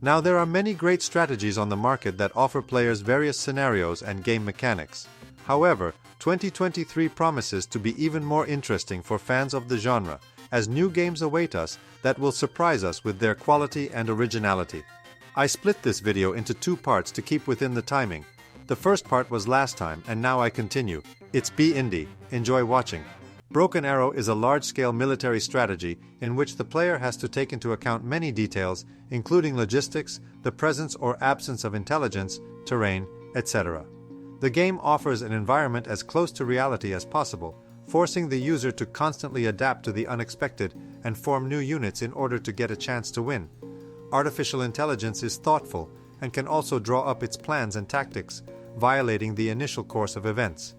Now there are many great strategies on the market that offer players various scenarios and game mechanics. However, 2023 promises to be even more interesting for fans of the genre, as new games await us that will surprise us with their quality and originality. I split this video into two parts to keep within the timing. The first part was last time and now I continue. It's B-Indie, enjoy watching. Broken Arrow is a large-scale military strategy in which the player has to take into account many details, including logistics, the presence or absence of intelligence, terrain, etc. The game offers an environment as close to reality as possible, forcing the user to constantly adapt to the unexpected and form new units in order to get a chance to win. Artificial intelligence is thoughtful and can also draw up its plans and tactics, violating the initial course of events.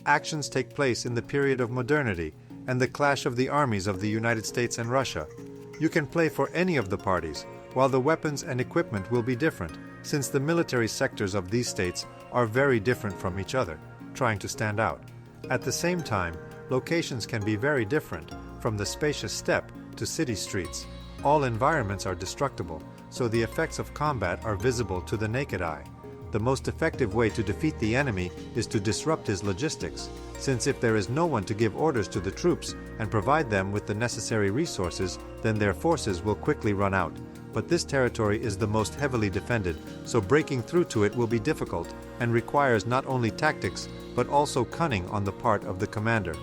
Actions take place in the period of modernity and the clash of the armies of the United States and Russia. You can play for any of the parties, while the weapons and equipment will be different, since the military sectors of these states are very different from each other, trying to stand out. At the same time, locations can be very different, from the spacious steppe to city streets. All environments are destructible, so the effects of combat are visible to the naked eye. The most effective way to defeat the enemy is to disrupt his logistics, since if there is no one to give orders to the troops and provide them with the necessary resources, then their forces will quickly run out. But this territory is the most heavily defended, so breaking through to it will be difficult and requires not only tactics but also cunning on the part of the commander.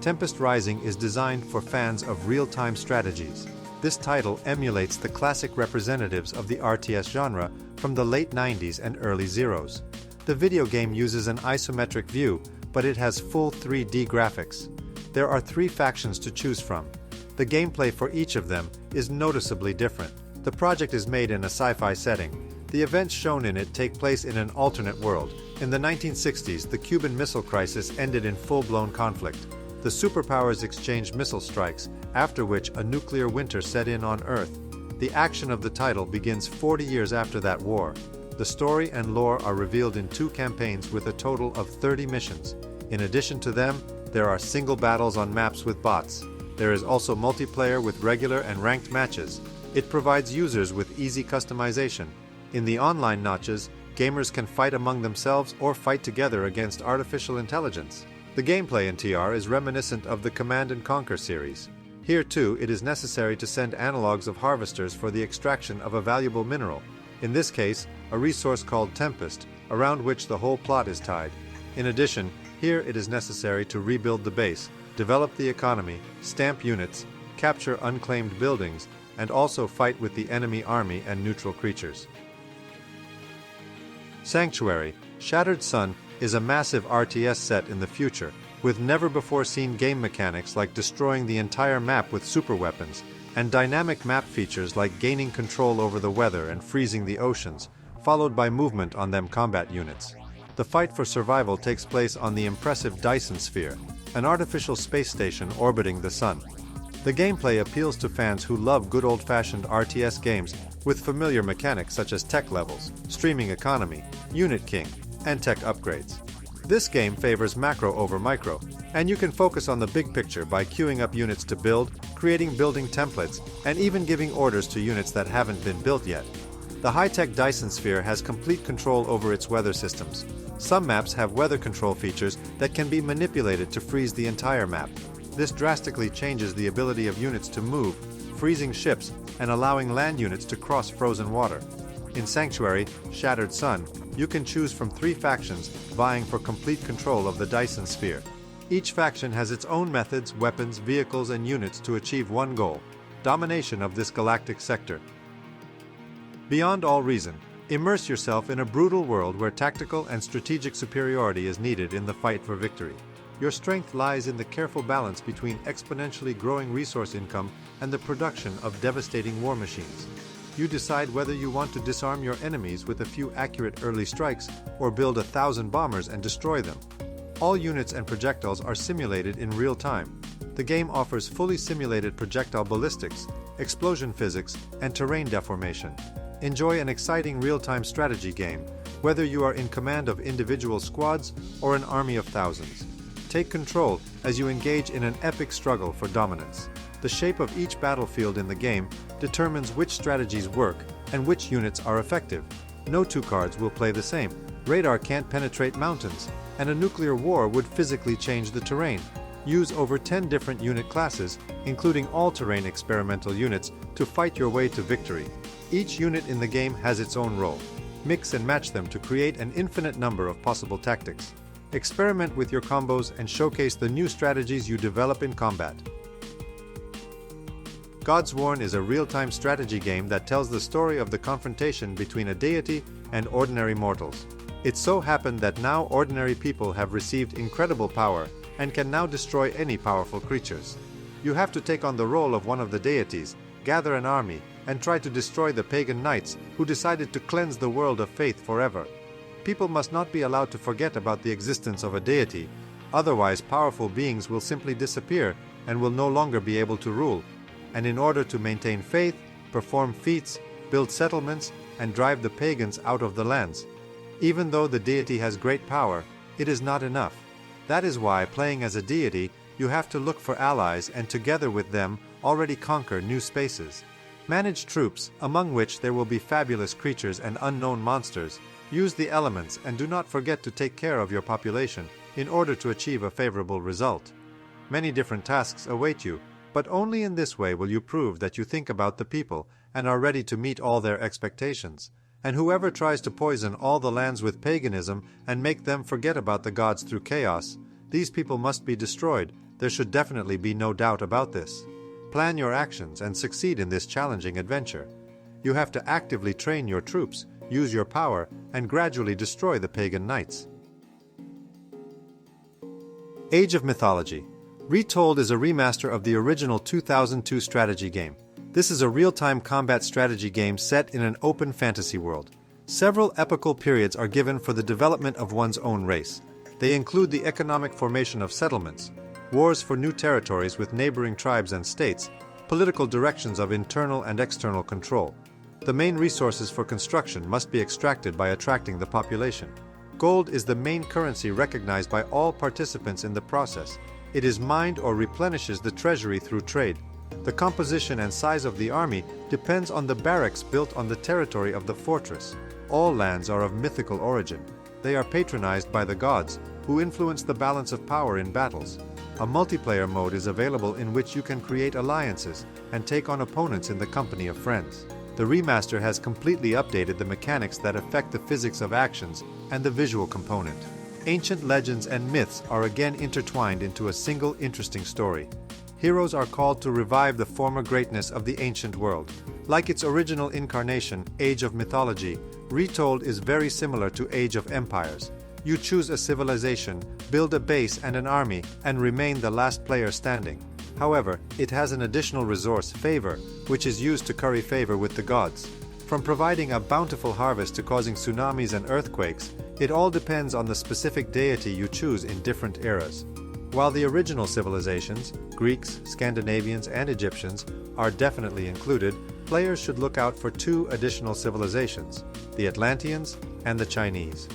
Tempest Rising is designed for fans of real-time strategies. This title emulates the classic representatives of the RTS genre from the late 90s and early zeros. The video game uses an isometric view, but it has full 3D graphics. There are 3 factions to choose from. The gameplay for each of them is noticeably different. The project is made in a sci-fi setting. The events shown in it take place in an alternate world. In the 1960s, the Cuban Missile Crisis ended in full-blown conflict. The superpowers exchanged missile strikes, after which a nuclear winter set in on Earth. The action of the title begins 40 years after that war. The story and lore are revealed in 2 campaigns with a total of 30 missions. In addition to them, there are single battles on maps with bots. There is also multiplayer with regular and ranked matches. It provides users with easy customization. In the online notches, gamers can fight among themselves or fight together against artificial intelligence. The gameplay in TR is reminiscent of the Command & Conquer series. Here too, it is necessary to send analogs of harvesters for the extraction of a valuable mineral. In this case, a resource called Tempest, around which the whole plot is tied. In addition, here it is necessary to rebuild the base, develop the economy, stamp units, capture unclaimed buildings, and also fight with the enemy army and neutral creatures. Sanctuary, Shattered Sun, is a massive RTS set in the future, with never-before-seen game mechanics like destroying the entire map with superweapons, and dynamic map features like gaining control over the weather and freezing the oceans, followed by movement on them combat units. The fight for survival takes place on the impressive Dyson Sphere, an artificial space station orbiting the Sun. The gameplay appeals to fans who love good old-fashioned RTS games with familiar mechanics such as tech levels, streaming economy, unit king, and tech upgrades. This game favors macro over micro, and you can focus on the big picture by queuing up units to build, creating building templates, and even giving orders to units that haven't been built yet. The high-tech Dyson Sphere has complete control over its weather systems. Some maps have weather control features that can be manipulated to freeze the entire map. This drastically changes the ability of units to move, freezing ships, and allowing land units to cross frozen water. In Sanctuary, Shattered Sun, you can choose from 3 factions vying for complete control of the Dyson Sphere. Each faction has its own methods, weapons, vehicles, and units to achieve one goal: domination of this galactic sector. Beyond all reason, immerse yourself in a brutal world where tactical and strategic superiority is needed in the fight for victory. Your strength lies in the careful balance between exponentially growing resource income and the production of devastating war machines. You decide whether you want to disarm your enemies with a few accurate early strikes or build 1,000 bombers and destroy them. All units and projectiles are simulated in real time. The game offers fully simulated projectile ballistics, explosion physics, and terrain deformation. Enjoy an exciting real-time strategy game, whether you are in command of individual squads or an army of thousands. Take control as you engage in an epic struggle for dominance. The shape of each battlefield in the game determines which strategies work and which units are effective. No two cards will play the same. Radar can't penetrate mountains, and a nuclear war would physically change the terrain. Use over 10 different unit classes, including all-terrain experimental units, to fight your way to victory. Each unit in the game has its own role. Mix and match them to create an infinite number of possible tactics. Experiment with your combos and showcase the new strategies you develop in combat. Godsworn is a real-time strategy game that tells the story of the confrontation between a deity and ordinary mortals. It so happened that now ordinary people have received incredible power and can now destroy any powerful creatures. You have to take on the role of one of the deities, gather an army, and try to destroy the pagan knights who decided to cleanse the world of faith forever. People must not be allowed to forget about the existence of a deity, otherwise powerful beings will simply disappear and will no longer be able to rule. And in order to maintain faith, perform feats, build settlements, and drive the pagans out of the lands. Even though the deity has great power, it is not enough. That is why, playing as a deity, you have to look for allies and together with them already conquer new spaces. Manage troops, among which there will be fabulous creatures and unknown monsters. Use the elements and do not forget to take care of your population in order to achieve a favorable result. Many different tasks await you, but only in this way will you prove that you think about the people and are ready to meet all their expectations. And whoever tries to poison all the lands with paganism and make them forget about the gods through chaos, these people must be destroyed. There should definitely be no doubt about this. Plan your actions and succeed in this challenging adventure. You have to actively train your troops, use your power, and gradually destroy the pagan knights. Age of Mythology. Retold is a remaster of the original 2002 strategy game. This is a real-time combat strategy game set in an open fantasy world. Several epochal periods are given for the development of one's own race. They include the economic formation of settlements, wars for new territories with neighboring tribes and states, political directions of internal and external control. The main resources for construction must be extracted by attracting the population. Gold is the main currency recognized by all participants in the process. It is mined or replenishes the treasury through trade. The composition and size of the army depends on the barracks built on the territory of the fortress. All lands are of mythical origin. They are patronized by the gods, who influence the balance of power in battles. A multiplayer mode is available in which you can create alliances and take on opponents in the company of friends. The remaster has completely updated the mechanics that affect the physics of actions and the visual component. Ancient legends and myths are again intertwined into a single interesting story. Heroes are called to revive the former greatness of the ancient world. Like its original incarnation, Age of Mythology, Retold is very similar to Age of Empires. You choose a civilization, build a base and an army, and remain the last player standing. However, it has an additional resource, favor, which is used to curry favor with the gods. From providing a bountiful harvest to causing tsunamis and earthquakes, it all depends on the specific deity you choose in different eras. While the original civilizations, Greeks, Scandinavians, and Egyptians, are definitely included, players should look out for two additional civilizations, the Atlanteans and the Chinese.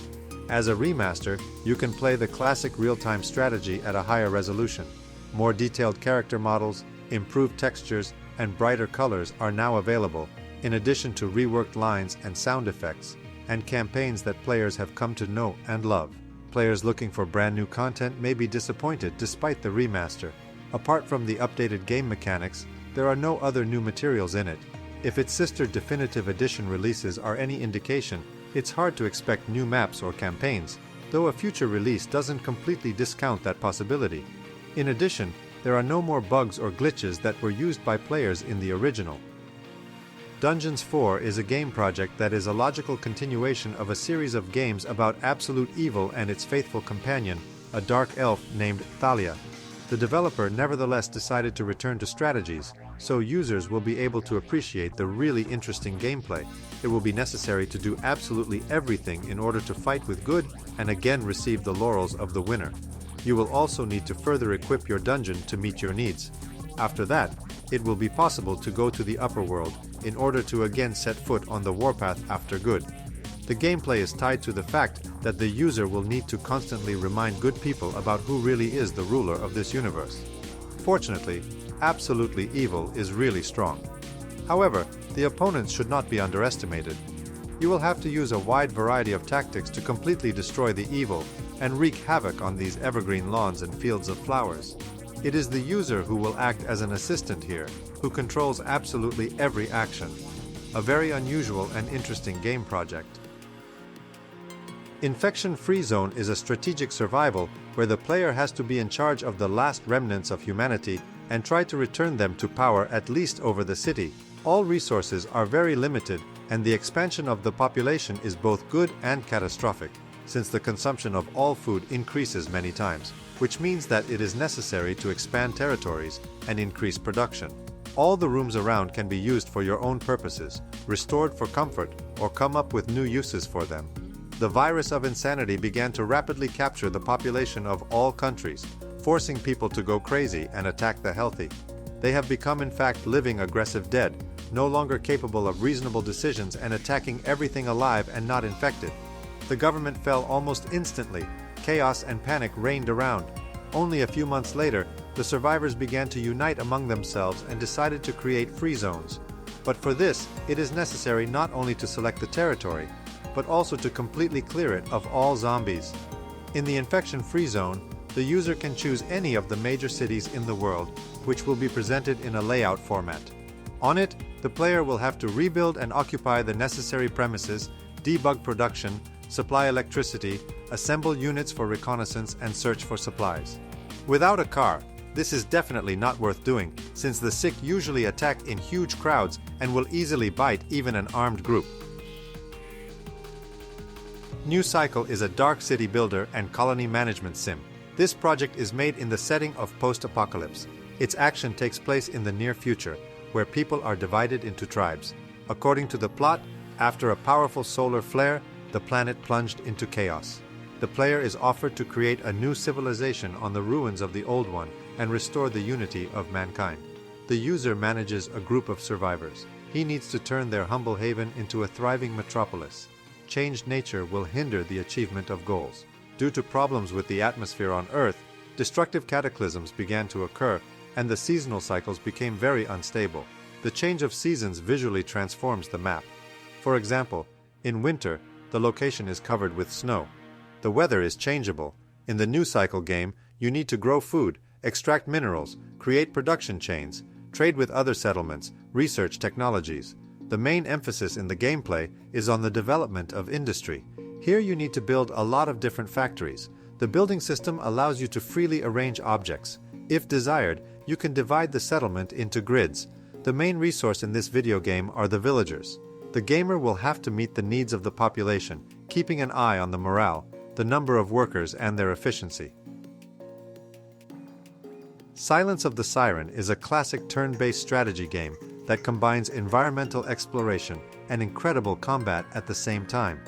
As a remaster, you can play the classic real-time strategy at a higher resolution. More detailed character models, improved textures, and brighter colors are now available, in addition to reworked lines and sound effects, and campaigns that players have come to know and love. Players looking for brand new content may be disappointed despite the remaster. Apart from the updated game mechanics, there are no other new materials in it. If its sister Definitive Edition releases are any indication, it's hard to expect new maps or campaigns, though a future release doesn't completely discount that possibility. In addition, there are no more bugs or glitches that were used by players in the original. Dungeons 4 is a game project that is a logical continuation of a series of games about absolute evil and its faithful companion, a dark elf named Thalia. The developer nevertheless decided to return to strategies, so users will be able to appreciate the really interesting gameplay. It will be necessary to do absolutely everything in order to fight with good and again receive the laurels of the winner. You will also need to further equip your dungeon to meet your needs. After that, it will be possible to go to the upper world in order to again set foot on the warpath after good. The gameplay is tied to the fact that the user will need to constantly remind good people about who really is the ruler of this universe. Fortunately, absolutely evil is really strong. However, the opponents should not be underestimated. You will have to use a wide variety of tactics to completely destroy the evil and wreak havoc on these evergreen lawns and fields of flowers. It is the user who will act as an assistant here, who controls absolutely every action. A very unusual and interesting game project. Infection-Free Zone is a strategic survival where the player has to be in charge of the last remnants of humanity and try to return them to power at least over the city. All resources are very limited, and the expansion of the population is both good and catastrophic, since the consumption of all food increases many times, which means that it is necessary to expand territories and increase production. All the rooms around can be used for your own purposes, restored for comfort, or come up with new uses for them. The virus of insanity began to rapidly capture the population of all countries, forcing people to go crazy and attack the healthy. They have become in fact living aggressive dead, no longer capable of reasonable decisions and attacking everything alive and not infected. The government fell almost instantly. Chaos and panic reigned around. Only a few months later, the survivors began to unite among themselves and decided to create free zones. But for this, it is necessary not only to select the territory, but also to completely clear it of all zombies. In the infection-free zone, the user can choose any of the major cities in the world, which will be presented in a layout format. On it, the player will have to rebuild and occupy the necessary premises, debug production, supply electricity, assemble units for reconnaissance, and search for supplies. Without a car, this is definitely not worth doing, since the sick usually attack in huge crowds and will easily bite even an armed group. New Cycle is a dark city builder and colony management sim. This project is made in the setting of post-apocalypse. Its action takes place in the near future, where people are divided into tribes. According to the plot, after a powerful solar flare, the planet plunged into chaos. The player is offered to create a new civilization on the ruins of the old one and restore the unity of mankind. The user manages a group of survivors. He needs to turn their humble haven into a thriving metropolis. Changed nature will hinder the achievement of goals. Due to problems with the atmosphere on Earth, destructive cataclysms began to occur, and the seasonal cycles became very unstable. The change of seasons visually transforms the map. For example, in winter, the location is covered with snow. The weather is changeable. In the New Cycle game, you need to grow food, extract minerals, create production chains, trade with other settlements, research technologies. The main emphasis in the gameplay is on the development of industry. Here you need to build a lot of different factories. The building system allows you to freely arrange objects. If desired, you can divide the settlement into grids. The main resource in this video game are the villagers. The gamer will have to meet the needs of the population, keeping an eye on the morale, the number of workers, and their efficiency. Silence of the Siren is a classic turn-based strategy game that combines environmental exploration and incredible combat at the same time,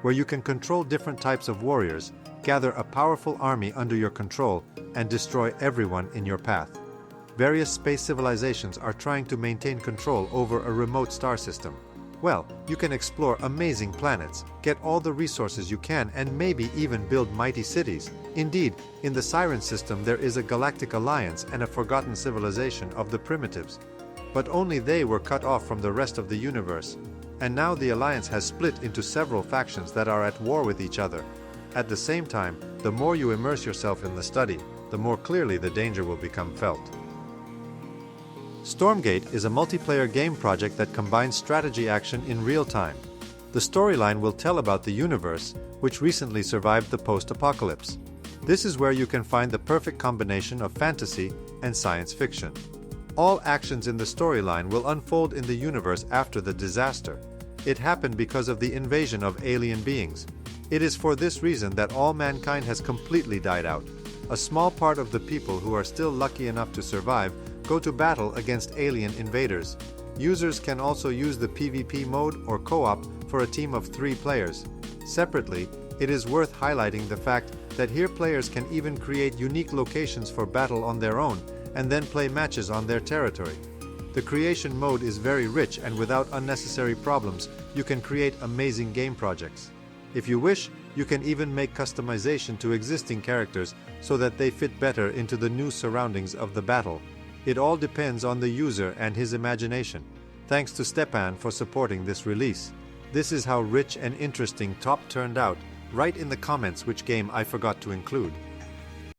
where you can control different types of warriors, gather a powerful army under your control, and destroy everyone in your path. Various space civilizations are trying to maintain control over a remote star system. Well, you can explore amazing planets, get all the resources you can, and maybe even build mighty cities. Indeed, in the Siren system there is a galactic alliance and a forgotten civilization of the Primitives. But only they were cut off from the rest of the universe. And now the alliance has split into several factions that are at war with each other. At the same time, the more you immerse yourself in the study, the more clearly the danger will become felt. Stormgate is a multiplayer game project that combines strategy action in real time. The storyline will tell about the universe, which recently survived the post-apocalypse. This is where you can find the perfect combination of fantasy and science fiction. All actions in the storyline will unfold in the universe after the disaster. It happened because of the invasion of alien beings. It is for this reason that all mankind has completely died out. A small part of the people who are still lucky enough to survive go to battle against alien invaders. Users can also use the PvP mode or co-op for a team of 3 players. Separately, it is worth highlighting the fact that here players can even create unique locations for battle on their own and then play matches on their territory. The creation mode is very rich, and without unnecessary problems, you can create amazing game projects. If you wish, you can even make customization to existing characters so that they fit better into the new surroundings of the battle. It all depends on the user and his imagination. Thanks to Stepan for supporting this release. This is how rich and interesting Top turned out, write in the comments which game I forgot to include.